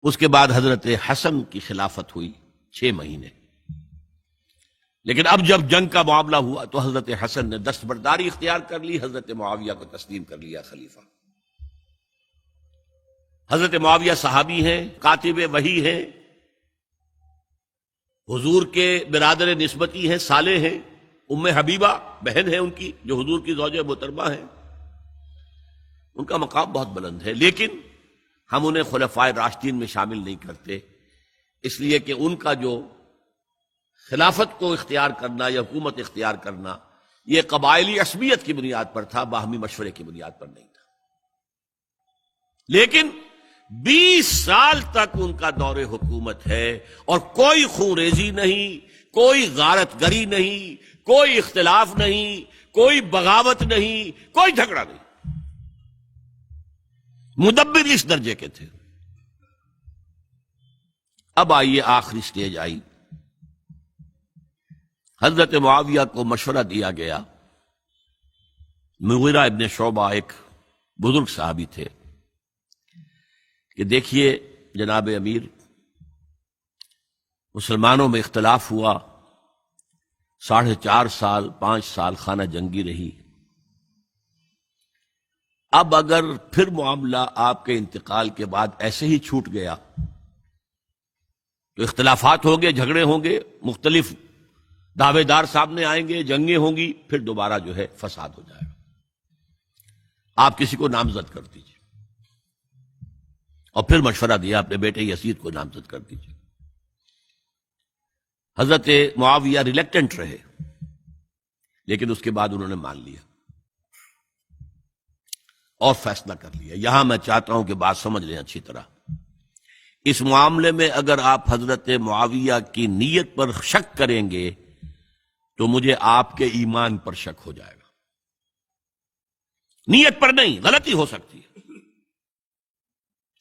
اس کے بعد حضرت حسن کی خلافت ہوئی 6 مہینے. لیکن اب جب جنگ کا معاملہ ہوا تو حضرت حسن نے دستبرداری اختیار کر لی، حضرت معاویہ کو تسلیم کر لیا خلیفہ. حضرت معاویہ صحابی ہیں، کاتب وحی ہیں، حضور کے برادر نسبتی ہیں، صالح ہیں. ام حبیبہ بہن ہے ان کی، جو حضور کی زوجہ محترمہ ہیں. ان کا مقام بہت بلند ہے، لیکن ہم انہیں خلفائے راشدین میں شامل نہیں کرتے، اس لیے کہ ان کا جو خلافت کو اختیار کرنا یا حکومت اختیار کرنا یہ قبائلی عصبیت کی بنیاد پر تھا، باہمی مشورے کی بنیاد پر نہیں تھا. لیکن 20 سال تک ان کا دور حکومت ہے اور کوئی خون ریزی نہیں، کوئی غارت گری نہیں، کوئی اختلاف نہیں، کوئی بغاوت نہیں، کوئی جھگڑا نہیں. مدبر اس درجے کے تھے. اب آئیے آخری سٹیج آئی. حضرت معاویہ کو مشورہ دیا گیا. مغیرہ ابن شعبہ ایک بزرگ صحابی تھے کہ دیکھیے جناب امیر، مسلمانوں میں اختلاف ہوا، 4.5 سال 5 سال خانہ جنگی رہی. اب اگر پھر معاملہ آپ کے انتقال کے بعد ایسے ہی چھوٹ گیا تو اختلافات ہوں گے، جھگڑے ہوں گے، مختلف دعوے دار سامنے آئیں گے، جنگیں ہوں گی، پھر دوبارہ جو ہے فساد ہو جائے گا. آپ کسی کو نامزد کر دیجیے. اور پھر مشورہ دیا اپنے بیٹے یزید کو نامزد کر دیجیے. حضرت معاویہ ریلیکٹنٹ رہے، لیکن اس کے بعد انہوں نے مان لیا اور فیصلہ کر لیا. یہاں میں چاہتا ہوں کہ بات سمجھ لیں اچھی طرح. اس معاملے میں اگر آپ حضرت معاویہ کی نیت پر شک کریں گے تو مجھے آپ کے ایمان پر شک ہو جائے گا. نیت پر نہیں، غلطی ہو سکتی ہے.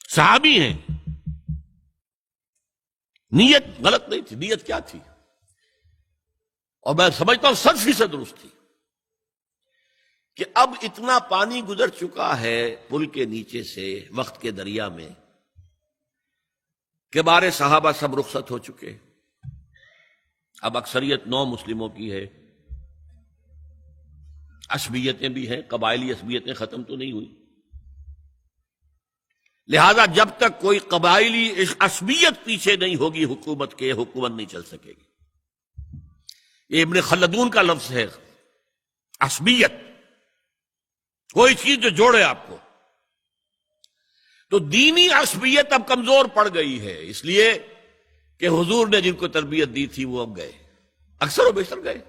صحابی ہیں، نیت غلط نہیں تھی. نیت کیا تھی؟ اور میں سمجھتا ہوں 100% درست تھی کہ اب اتنا پانی گزر چکا ہے پل کے نیچے سے وقت کے دریا میں کہ بارے صحابہ سب رخصت ہو چکے. اب اکثریت 9 مسلموں کی ہے، عصبیتیں بھی ہیں، قبائلی عصبیتیں ختم تو نہیں ہوئی. لہذا جب تک کوئی قبائلی عصبیت پیچھے نہیں ہوگی حکومت کے، حکومت نہیں چل سکے گی. یہ ابن خلدون کا لفظ ہے، عصبیت، کوئی چیز جو جوڑے آپ کو. تو دینی عصبیت اب کمزور پڑ گئی ہے، اس لیے کہ حضور نے جن کو تربیت دی تھی وہ اب گئے، اکثر و بیشتر گئے.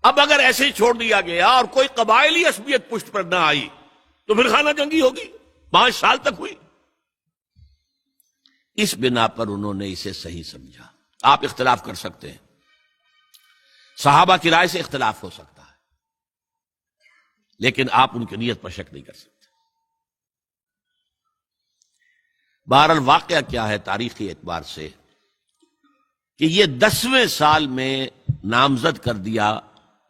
اب اگر ایسے ہی چھوڑ دیا گیا اور کوئی قبائلی عصبیت پشت پر نہ آئی تو پھر خانہ جنگی ہوگی. 5 سال تک ہوئی. اس بنا پر انہوں نے اسے صحیح سمجھا. آپ اختلاف کر سکتے ہیں، صحابہ کی رائے سے اختلاف ہو سکتا ہے، لیکن آپ ان کی نیت پر شک نہیں کر سکتے. بہرحال واقعہ کیا ہے تاریخی اعتبار سے کہ یہ 10ویں سال میں نامزد کر دیا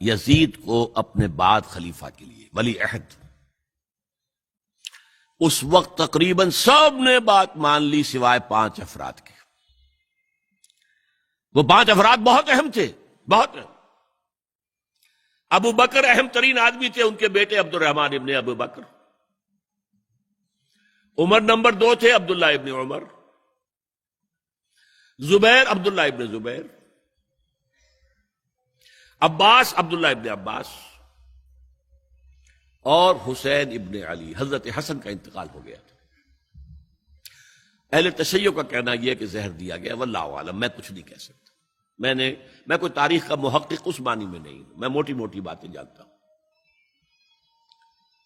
یزید کو اپنے بعد خلیفہ کے لیے، ولی عہد. اس وقت تقریباً سب نے بات مان لی سوائے 5 افراد کے. وہ 5 افراد بہت اہم تھے، بہت اہم. ابو بکر اہم ترین آدمی تھے، ان کے بیٹے عبد الرحمن ابن ابو بکر. عمر نمبر 2 تھے، عبداللہ ابن عمر. زبیر عبداللہ ابن زبیر. عباس عبداللہ ابن عباس. اور حسین ابن علی. حضرت حسن کا انتقال ہو گیا تھا. اہل تشیع کا کہنا یہ کہ زہر دیا گیا، واللہ عالم، میں کچھ نہیں کہہ سکتا. میں کوئی تاریخ کا محقق اس معنی میں نہیں ہوں، میں موٹی موٹی باتیں جانتا ہوں.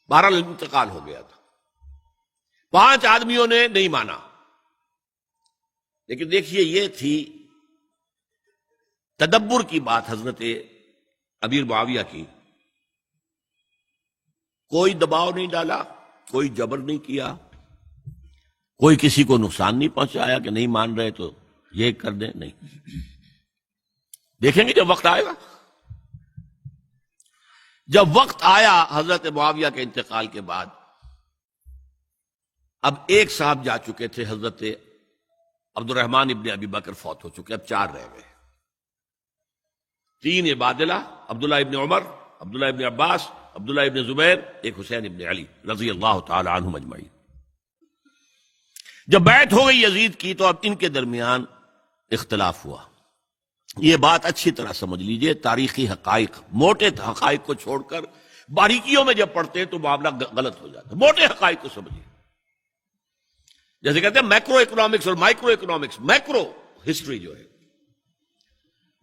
بہرحال انتقال ہو گیا تھا. 5 آدمیوں نے نہیں مانا. لیکن دیکھیے یہ تھی تدبر کی بات حضرت امیر معاویہ کی. کوئی دباؤ نہیں ڈالا، کوئی جبر نہیں کیا، کوئی کسی کو نقصان نہیں پہنچایا کہ نہیں مان رہے تو یہ کر دیں. نہیں، دیکھیں گے جب وقت آئے گا. جب وقت آیا حضرت معاویہ کے انتقال کے بعد، اب ایک صاحب جا چکے تھے، حضرت عبد الرحمن ابن ابی بکر فوت ہو چکے، اب 4 رہ گئے، 3 عبادلہ، عبداللہ ابن عمر، عبداللہ ابن عباس، عبداللہ ابن زبیر، ایک حسین ابن علی رضی اللہ تعالی عنہم اجمعین۔ جب بیعت ہو گئی یزید کی تو اب ان کے درمیان اختلاف ہوا۔ یہ بات اچھی طرح سمجھ لیجئے، تاریخی حقائق، موٹے حقائق کو چھوڑ کر باریکیوں میں جب پڑھتے ہیں تو معاملہ غلط ہو جاتا ہے۔ موٹے حقائق کو سمجھیے، جیسے کہتے ہیں میکرو اکنامکس اور مائکرو اکنامکس۔ میکرو ہسٹری جو ہے،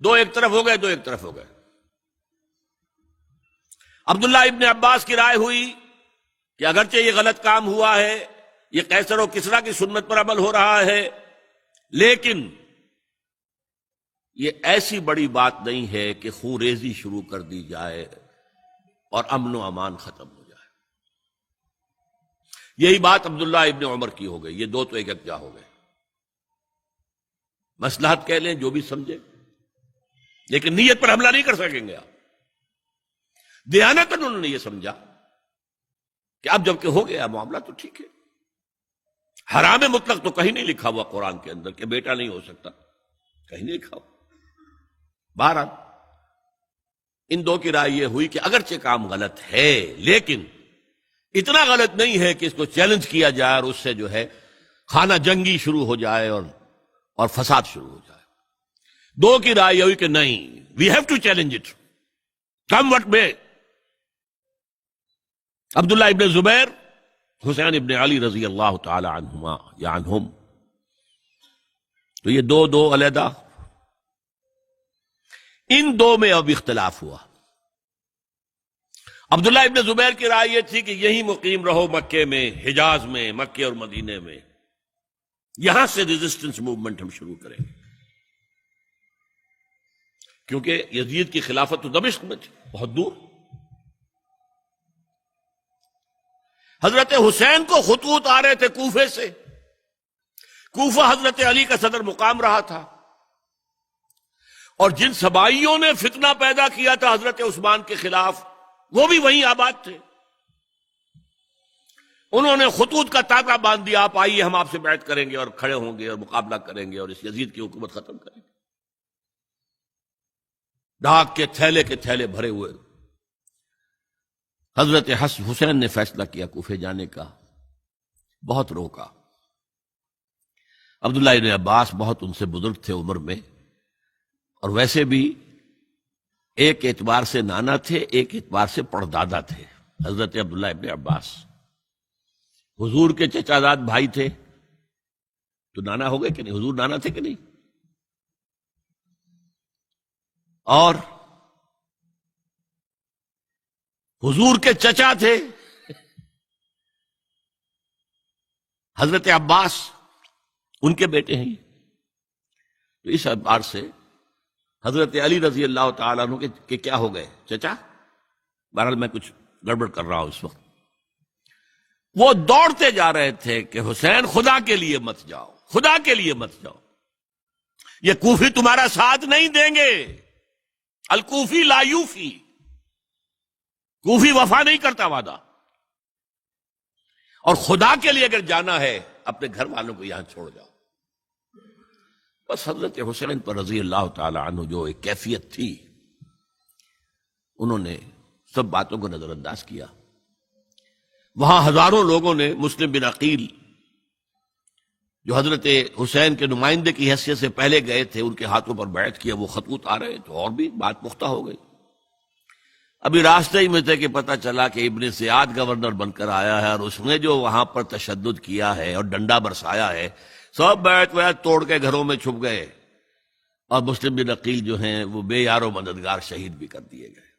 2 ایک طرف ہو گئے، 2 ایک طرف ہو گئے۔ عبداللہ ابن عباس کی رائے ہوئی کہ اگرچہ یہ غلط کام ہوا ہے، یہ قیصر و کسریٰ کی سنت پر عمل ہو رہا ہے، لیکن یہ ایسی بڑی بات نہیں ہے کہ خون ریزی شروع کر دی جائے اور امن و امان ختم ہو جائے۔ یہی بات عبداللہ ابن عمر کی ہو گئی، یہ 2 تو ایک یکجا ہو گئے۔ مصلحت کہہ لیں جو بھی سمجھے، لیکن نیت پر حملہ نہیں کر سکیں گے آپ۔ دیانتاً انہوں نے یہ سمجھا کہ اب جب کہ ہو گیا معاملہ تو ٹھیک ہے۔ حرام مطلق تو کہیں نہیں لکھا ہوا قرآن کے اندر کہ بیٹا نہیں ہو سکتا، کہیں نہیں لکھا ہوا۔ بہرحال ان 2 کی رائے یہ ہوئی کہ اگرچہ کام غلط ہے لیکن اتنا غلط نہیں ہے کہ اس کو چیلنج کیا جائے اور اس سے جو ہے خانہ جنگی شروع ہو جائے اور فساد شروع ہو جائے۔ 2 کی رائے یہ ہوئی کہ نہیں، we have to challenge it come what may. Abdullah ابن زبیر، حسین ابن علی رضی اللہ تعالی عنہما یا عنہم، تو یہ 2 علیحدہ۔ ان 2 میں اب اختلاف ہوا۔ عبداللہ ابن زبیر کی رائے یہ تھی کہ یہیں مقیم رہو مکے میں، حجاز میں، مکے اور مدینے میں، یہاں سے ریزسٹنس موومنٹ ہم شروع کریں گے، کیونکہ یزید کی خلافت تو دمشق میں تھی، بہت دور۔ حضرت حسین کو خطوط آ رہے تھے کوفے سے، کوفہ حضرت علی کا صدر مقام رہا تھا، اور جن سبائیوں نے فتنہ پیدا کیا تھا حضرت عثمان کے خلاف وہ بھی وہیں آباد تھے۔ انہوں نے خطوط کا تاطا باندھ دیا، آپ آئیے ہم آپ سے بیعت کریں گے اور کھڑے ہوں گے اور مقابلہ کریں گے اور اس یزید کی حکومت ختم کریں گے۔ ڈاک کے تھیلے بھرے ہوئے۔ حضرت حسین نے فیصلہ کیا کوفے جانے کا، بہت روکا۔ عبداللہ ابن عباس بہت ان سے بزرگ تھے عمر میں، اور ویسے بھی ایک اعتبار سے نانا تھے، ایک اعتبار سے پڑدادا تھے۔ حضرت عبداللہ ابن عباس حضور کے چچا زاد بھائی تھے، تو نانا ہو گئے کہ نہیں؟ حضور نانا تھے کہ نہیں؟ اور حضور کے چچا تھے حضرت عباس، ان کے بیٹے ہیں یہ۔ تو اس اعتبار سے حضرت علی رضی اللہ تعالیٰ عنہ کے کیا ہو گئے؟ چچا۔ بہرحال میں کچھ گڑبڑ کر رہا ہوں اس وقت۔ وہ دوڑتے جا رہے تھے کہ حسین خدا کے لیے مت جاؤ، خدا کے لیے مت جاؤ، یہ کوفی تمہارا ساتھ نہیں دیں گے، الکوفی لا یوفی، کوفی وفا نہیں کرتا وعدہ، اور خدا کے لیے اگر جانا ہے اپنے گھر والوں کو یہاں چھوڑ جاؤ۔ بس حضرت حسین پر رضی اللہ تعالی عنہ جو ایک کیفیت تھی، انہوں نے سب باتوں کو نظر انداز کیا۔ وہاں ہزاروں لوگوں نے مسلم بن عقیل جو حضرت حسین کے نمائندے کی حیثیت سے پہلے گئے تھے، ان کے ہاتھوں پر بیعت کیا، وہ خطوط آ رہے تو اور بھی بات پختہ ہو گئی۔ ابھی راستے ہی میں تھے کہ پتہ چلا کہ ابن زیاد گورنر بن کر آیا ہے، اور اس نے جو وہاں پر تشدد کیا ہے اور ڈنڈا برسایا ہے، سب بیعت ویعت توڑ کے گھروں میں چھپ گئے، اور مسلم بن عقیل جو ہیں وہ بے یار و مددگار شہید بھی کر دیے گئے۔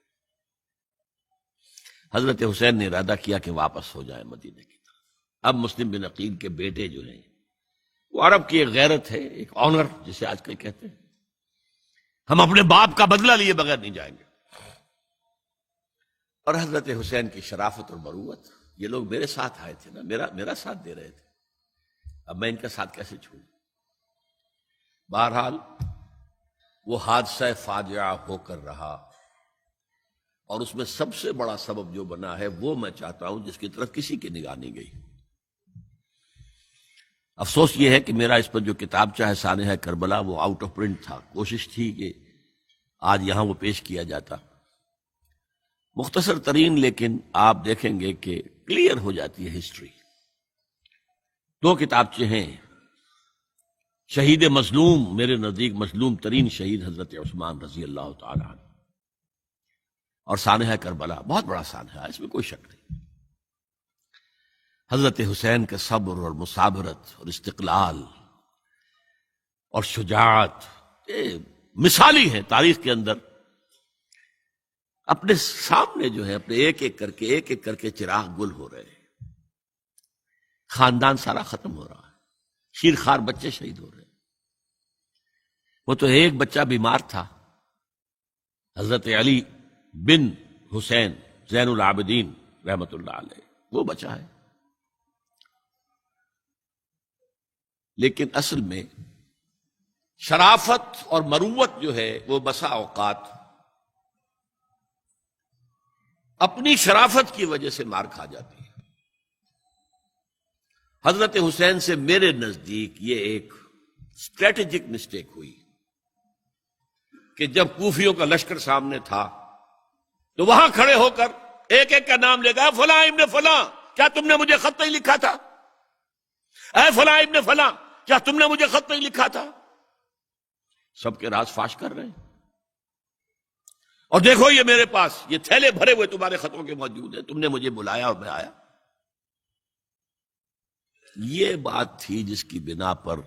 حضرت حسین نے ارادہ کیا کہ واپس ہو جائے مدینے کی طرف۔ اب مسلم بن عقیل کے بیٹے جو ہیں، وہ عرب کی ایک غیرت ہے، ایک آنر جسے آج کل کہتے ہیں، ہم اپنے باپ کا بدلہ لیے بغیر نہیں جائیں گے۔ اور حضرت حسین کی شرافت اور مروت، یہ لوگ میرے ساتھ آئے تھے نا، میرا ساتھ دے رہے تھے، اب میں ان کا ساتھ کیسے چھوڑوں؟ بہرحال وہ حادثہ فاجعہ ہو کر رہا، اور اس میں سب سے بڑا سبب جو بنا ہے وہ میں چاہتا ہوں جس کی طرف کسی کی نگاہ نہیں گئی۔ افسوس یہ ہے کہ میرا اس پر جو کتابچہ ہے سانحہ کربلا وہ آؤٹ آف پرنٹ تھا، کوشش تھی کہ آج یہاں وہ پیش کیا جاتا، مختصر ترین، لیکن آپ دیکھیں گے کہ کلیئر ہو جاتی ہے ہسٹری۔ دو کتابچے ہیں، شہید مظلوم، میرے نزدیک مظلوم ترین شہید حضرت عثمان رضی اللہ تعالی عنہ، اور سانحہ کربلا، بہت بڑا سانحہ، اس میں کوئی شک نہیں۔ حضرت حسین کے صبر اور مثابرت اور استقلال اور شجاعت یہ مثالی ہے تاریخ کے اندر۔ اپنے سامنے جو ہے اپنے ایک ایک کر کے چراغ گل ہو رہے ہیں، خاندان سارا ختم ہو رہا ہے، شیرخوار بچے شہید ہو رہے ہیں۔ وہ تو ایک بچہ بیمار تھا، حضرت علی بن حسین زین العابدین رحمت اللہ علیہ، وہ بچا ہے۔ لیکن اصل میں شرافت اور مروت جو ہے وہ بسا اوقات اپنی شرافت کی وجہ سے مار کھا جاتی ہے۔ حضرت حسین سے میرے نزدیک یہ ایک اسٹریٹجک مسٹیک ہوئی کہ جب کوفیوں کا لشکر سامنے تھا تو وہاں کھڑے ہو کر ایک ایک کا نام لے گا، فلاں ابن فلاں، کیا تم نے مجھے خط نہیں لکھا تھا؟ اے فلاں ابن فلاں، کیا تم نے مجھے خط نہیں لکھا تھا؟ سب کے راز فاش کر رہے ہیں، اور دیکھو یہ میرے پاس یہ تھیلے بھرے ہوئے تمہارے خطوں کے موجود ہیں، تم نے مجھے بلایا اور میں آیا۔ یہ بات تھی جس کی بنا پر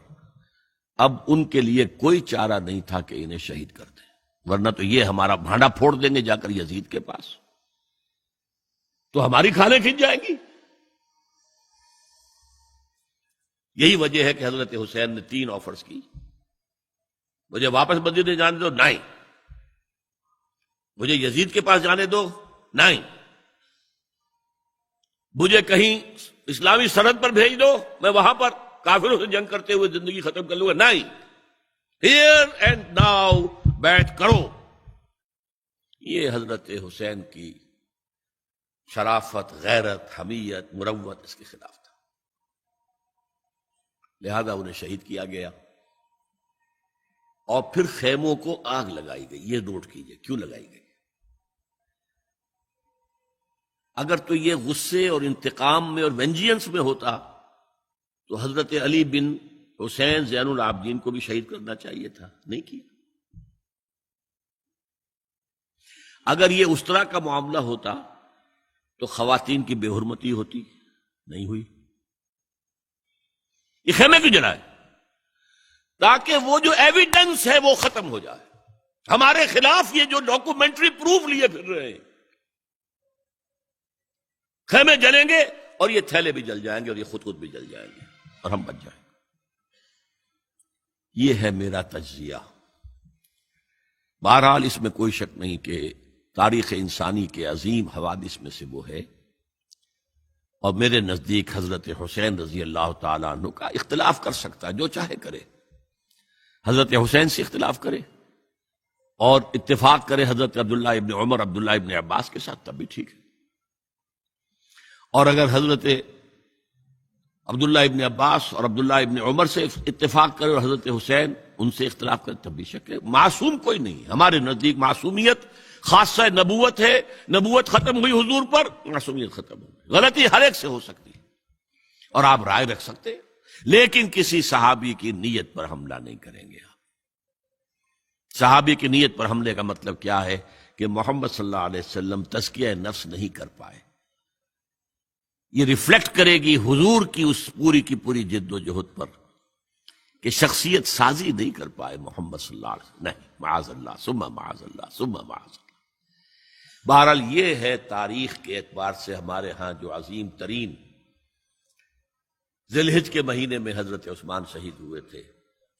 اب ان کے لیے کوئی چارہ نہیں تھا کہ انہیں شہید کر دیں، ورنہ تو یہ ہمارا بھانڈا پھوڑ دیں گے جا کر یزید کے پاس، تو ہماری کھالیں کھنچ جائیں گی۔ یہی وجہ ہے کہ حضرت حسین نے 3 آفرز کی، مجھے واپس مدینے جانے دو، نہیں، مجھے یزید کے پاس جانے دو، نہیں، مجھے کہیں اسلامی سرحد پر بھیج دو، میں وہاں پر کافروں سے جنگ کرتے ہوئے زندگی ختم کر لوں گا، نہیں، ہیئر اینڈ ناؤ بیٹھ کرو۔ یہ حضرت حسین کی شرافت، غیرت، حمیت، مروت اس کے خلاف تھا، لہذا انہیں شہید کیا گیا۔ اور پھر خیموں کو آگ لگائی گئی، یہ نوٹ کیجئے کیوں لگائی گئی۔ اگر تو یہ غصے اور انتقام میں اور وینجینس میں ہوتا تو حضرت علی بن حسین زین العابدین کو بھی شہید کرنا چاہیے تھا، نہیں کیا۔ اگر یہ اس طرح کا معاملہ ہوتا تو خواتین کی بے حرمتی ہوتی، نہیں ہوئی۔ یہ خیمے کیوں جلائے؟ تاکہ وہ جو ایویڈنس ہے وہ ختم ہو جائے، ہمارے خلاف یہ جو ڈاکومنٹری پروف لیے پھر رہے ہیں، خیمے جلیں گے اور یہ تھیلے بھی جل جائیں گے اور یہ خود بھی جل جائیں گے اور ہم بچ جائیں گے۔ یہ ہے میرا تجزیہ۔ بہرحال اس میں کوئی شک نہیں کہ تاریخ انسانی کے عظیم حوادث میں سے وہ ہے، اور میرے نزدیک حضرت حسین رضی اللہ تعالیٰ عنہ کا اختلاف کر سکتا ہے، جو چاہے کرے، حضرت حسین سے اختلاف کرے اور اتفاق کرے حضرت عبداللہ ابن عمر، عبداللہ ابن عباس کے ساتھ، تب بھی ٹھیک ہے۔ اور اگر حضرت عبداللہ ابن عباس اور عبداللہ ابن عمر سے اتفاق کرے اور حضرت حسین ان سے اختلاف کرے، تب بھی شک ہے۔ معصوم کوئی نہیں، ہمارے نزدیک معصومیت خاصہ نبوت ہے، نبوت ختم ہوئی حضور پر، معصومیت ختم ہوئی، غلطی ہر ایک سے ہو سکتی ہے اور آپ رائے رکھ سکتے ہیں، لیکن کسی صحابی کی نیت پر حملہ نہیں کریں گے۔ صحابی کی نیت پر حملے کا مطلب کیا ہے کہ محمد صلی اللہ علیہ وسلم تزکیہ نفس نہیں کر پائے، یہ ریفلیکٹ کرے گی حضور کی اس پوری کی پوری جد و جہد پر کہ شخصیت سازی نہیں کر پائے محمد صلی اللہ علیہ وسلم، نہیں، معاذ اللہ ثم معاذ اللہ ثم معاذ اللہ۔ بہرحال یہ ہے تاریخ کے اعتبار سے ہمارے ہاں جو عظیم ترین ذی الحج کے مہینے میں حضرت عثمان شہید ہوئے تھے،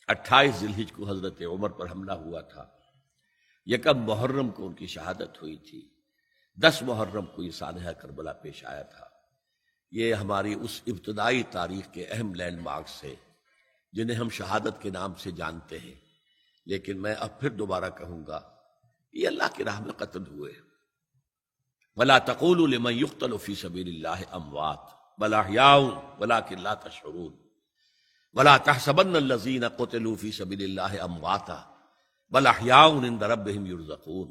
28 ذی الحج کو حضرت عمر پر حملہ ہوا تھا، 1 محرم کو ان کی شہادت ہوئی تھی، 10 محرم کو یہ سانحہ کربلا پیش آیا تھا۔ یہ ہماری اس ابتدائی تاریخ کے اہم لینڈ مارکس ہیں جنہیں ہم شہادت کے نام سے جانتے ہیں، لیکن میں اب پھر دوبارہ کہوں گا یہ اللہ کی راہ میں قتل ہوئے۔ وَلَا تَقُولُوا لِمَنْ يُقْتَلُ فِي سَبِيلِ اللَّهِ أَمْوَاتٌ بَلْ أَحْيَاءٌ وَلَٰكِنْ لَا تَشْعُرُونَ۔ ولا تحسبن الذین قتلوا فی سبیل اللہ امواتا بل احیاء عند ربہم یرزقون،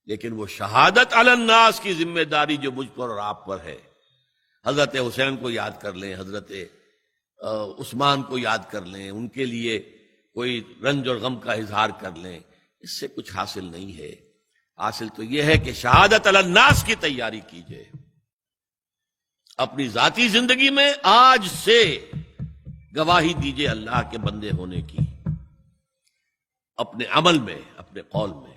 لیکن وہ شہادت علی الناس کی ذمہ داری جو مجھ پر اور آپ پر ہے، حضرت حسین کو یاد کر لیں، حضرت عثمان کو یاد کر لیں، ان کے لیے کوئی رنج اور غم کا اظہار کر لیں، اس سے کچھ حاصل نہیں ہے۔ حاصل تو یہ ہے کہ شہادت علی الناس کی تیاری کیجئے، اپنی ذاتی زندگی میں آج سے گواہی دیجئے اللہ کے بندے ہونے کی، اپنے عمل میں، اپنے قول میں،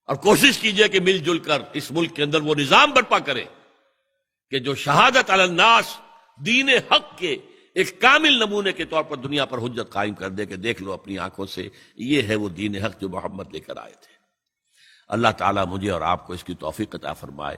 اور کوشش کیجئے کہ مل جل کر اس ملک کے اندر وہ نظام برپا کرے کہ جو شہادت علی الناس، دین حق کے ایک کامل نمونے کے طور پر دنیا پر حجت قائم کر دے کہ دیکھ لو اپنی آنکھوں سے، یہ ہے وہ دین حق جو محمد لے کر آئے تھے۔ اللہ تعالیٰ مجھے اور آپ کو اس کی توفیق عطا فرمائے۔